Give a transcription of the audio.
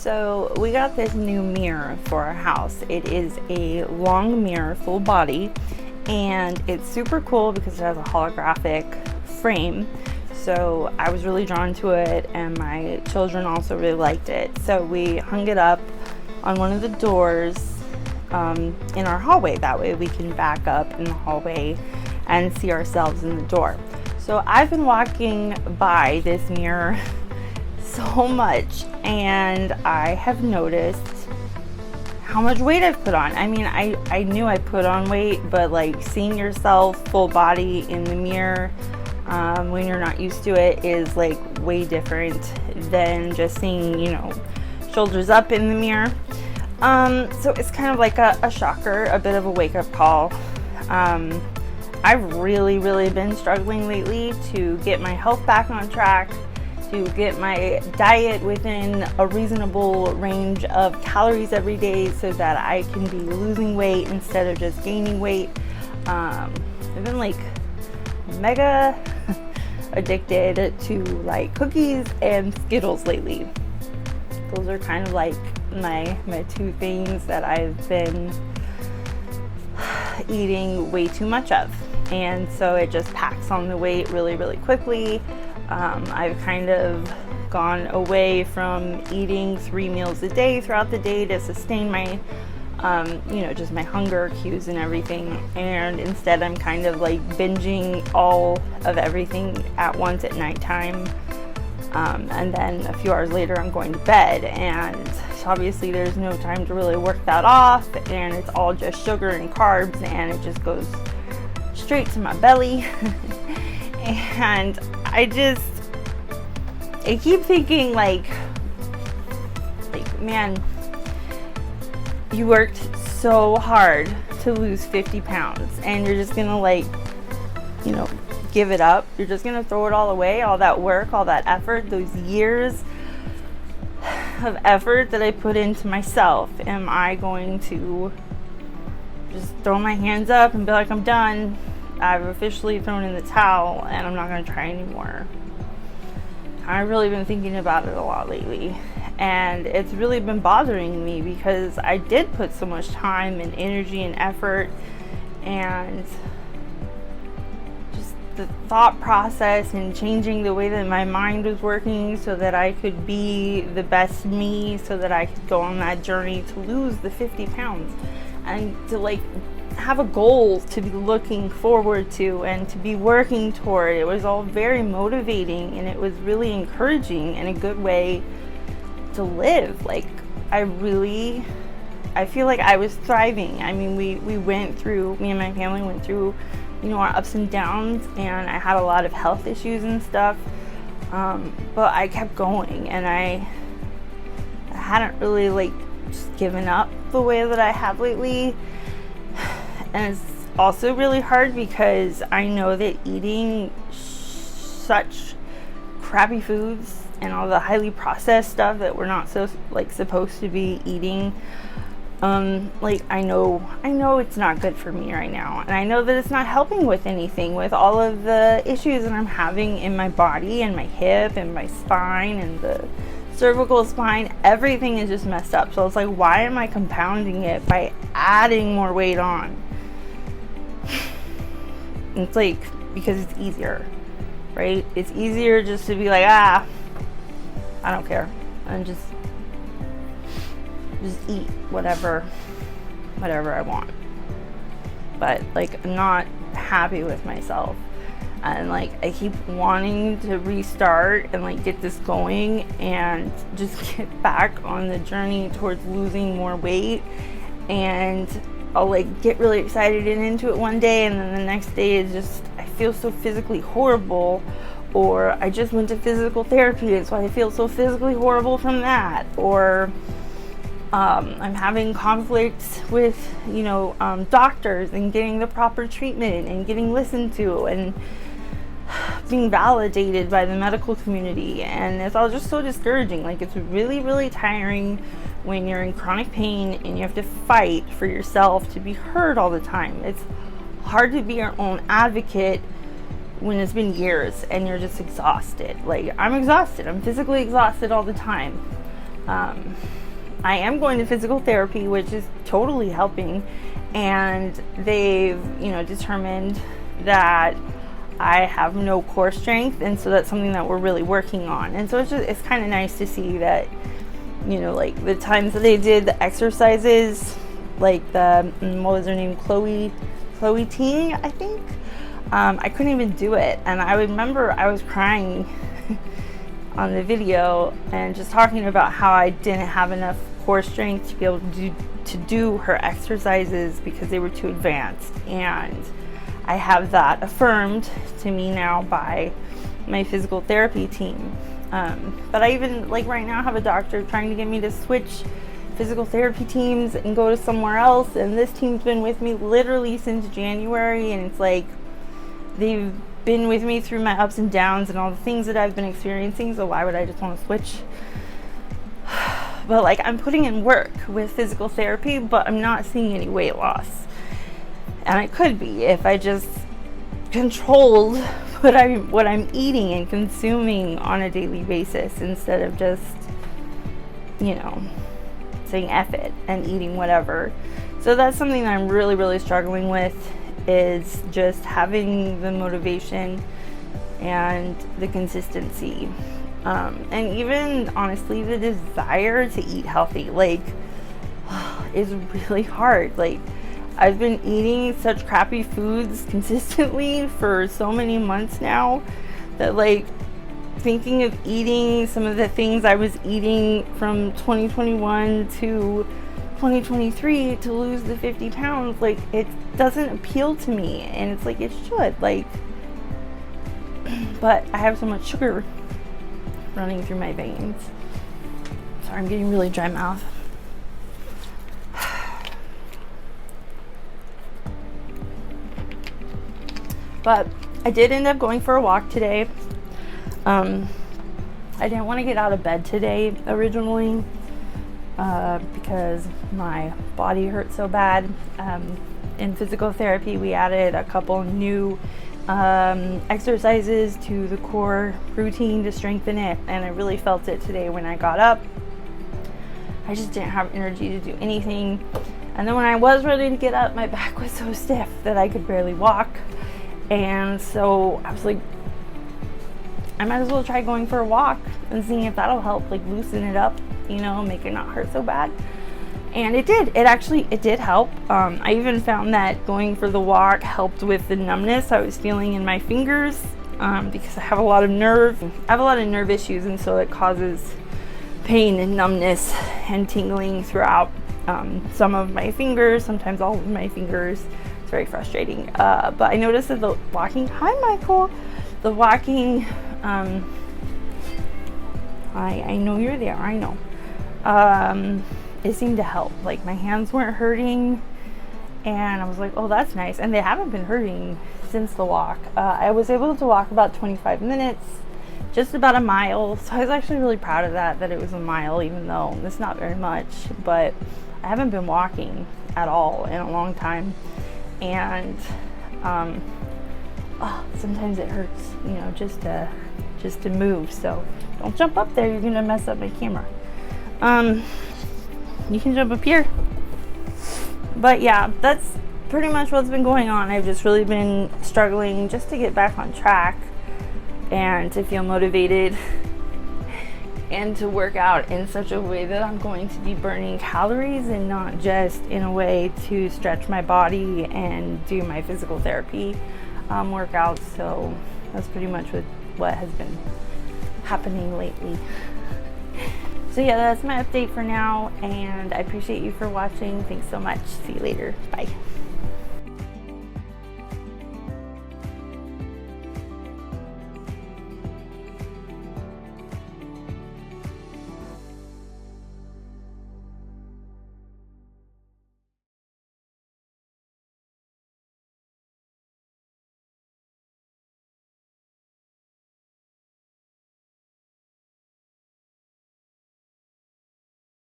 So we got this new mirror for our house. It is a long mirror, full body, and it's super cool because it has a holographic frame. So I was really drawn to it, and my children also really liked it. So we hung it up on one of the doors in our hallway. That way we can back up in the hallway and see ourselves in the door. So I've been walking by this mirror so much, and I have noticed how much weight I've put on. I mean, I knew I put on weight, but like seeing yourself full body in the mirror when you're not used to it is like way different than just seeing, shoulders up in the mirror. So it's kind of like a shocker, a bit of a wake-up call. I've really been struggling lately to get my health back on track, to get my diet within a reasonable range of calories every day so that I can be losing weight instead of just gaining weight. I've been like mega addicted to like cookies and Skittles lately. Those are kind of like my two things that I've been eating way too much of, and so it just packs on the weight really quickly. I've kind of gone away from eating 3 meals a day throughout the day to sustain my just my hunger cues and everything, and instead I'm kind of like binging all of everything at once at nighttime, and then a few hours later I'm going to bed, and obviously there's no time to really work that off, and it's all just sugar and carbs, and it just goes straight to my belly. And I keep thinking like man, you worked so hard to lose 50 pounds and you're just gonna give it up. You're just gonna throw it all away, all that work, all that effort, those years of effort that I put into myself. Am I going to just throw my hands up and be like, I'm done, I've officially thrown in the towel and I'm not going to try anymore? I've really been thinking about it a lot lately, and it's really been bothering me because I did put so much time and energy and effort, and just the thought process and changing the way that my mind was working so that I could be the best me, so that I could go on that journey to lose the 50 pounds and to have a goal to be looking forward to and to be working toward. It was all very motivating, and it was really encouraging and a good way to live. I feel like I was thriving. I mean, me and my family went through, our ups and downs, and I had a lot of health issues and stuff. But I kept going, and I hadn't really just given up the way that I have lately. And it's also really hard because I know that eating such crappy foods and all the highly processed stuff that we're not supposed to be eating, I know it's not good for me right now, and I know that it's not helping with anything, with all of the issues that I'm having in my body and my hip and my spine and the cervical spine. Everything is just messed up. So it's like, why am I compounding it by adding more weight on? It's because it's easier, right? It's easier just to be like, I don't care, and just eat whatever I want. But I'm not happy with myself, and I keep wanting to restart and get this going and just get back on the journey towards losing more weight. And I'll get really excited and into it one day, and then the next day is just, I feel so physically horrible, or I just went to physical therapy and so I feel so physically horrible from that, or I'm having conflicts with doctors and getting the proper treatment and getting listened to and being validated by the medical community, and it's all just so discouraging. It's really tiring when you're in chronic pain and you have to fight for yourself to be heard all the time. It's hard to be your own advocate when it's been years and you're just exhausted. I'm exhausted. I'm physically exhausted all the time. I am going to physical therapy, which is totally helping, and they've, you know, determined that I have no core strength, and so that's something that we're really working on. And so it's kind of nice to see that, you know, like the times that they did the exercises, like what was her name, Chloe Ting, I think. I couldn't even do it, and I remember I was crying on the video and just talking about how I didn't have enough core strength to be able to do her exercises because they were too advanced. And I have that affirmed to me now by my physical therapy team. But I even, like right now, have a doctor trying to get me to switch physical therapy teams and go to somewhere else. And this team's been with me literally since January, and it's like they've been with me through my ups and downs and all the things that I've been experiencing. So why would I just want to switch? But like, I'm putting in work with physical therapy, but I'm not seeing any weight loss. And I could be if I just controlled what I'm eating and consuming on a daily basis, instead of just, you know, saying F it and eating whatever. So that's something that I'm really, really struggling with, is just having the motivation and the consistency. And even honestly, the desire to eat healthy, like, is really hard. Like, I've been eating such crappy foods consistently for so many months now that, like, thinking of eating some of the things I was eating from 2021 to 2023 to lose the 50 pounds, like, it doesn't appeal to me. And it's like, it should, like, but I have so much sugar running through my veins. Sorry, I'm getting really dry mouth. But I did end up going for a walk today. I didn't want to get out of bed today originally because my body hurt so bad. In physical therapy, we added a couple new exercises to the core routine to strengthen it, and I really felt it today when I got up. I just didn't have energy to do anything, and then when I was ready to get up, my back was so stiff that I could barely walk. And so I was like, I might as well try going for a walk and seeing if that'll help, like, loosen it up, you know, make it not hurt so bad. And it did. It did help. I even found that going for the walk helped with the numbness I was feeling in my fingers, because I have a lot of nerve issues, and so it causes pain and numbness and tingling throughout some of my fingers, sometimes all of my fingers. It's very frustrating. But I noticed that the walking, hi Michael, the walking, I know you're there, I know. It seemed to help. Like, my hands weren't hurting, and I was like, oh, that's nice. And they haven't been hurting since the walk. I was able to walk about 25 minutes, just about a mile. So I was actually really proud of that it was a mile, even though it's not very much. But I haven't been walking at all in a long time. And sometimes it hurts, you know, just to move. So don't jump up there, you're gonna mess up my camera. You can jump up here. But yeah, that's pretty much what's been going on. I've just really been struggling just to get back on track and to feel motivated and to work out in such a way that I'm going to be burning calories and not just in a way to stretch my body and do my physical therapy workouts. So that's pretty much what has been happening lately. So yeah, that's my update for now, and I appreciate you for watching. Thanks so much. See you later. Bye.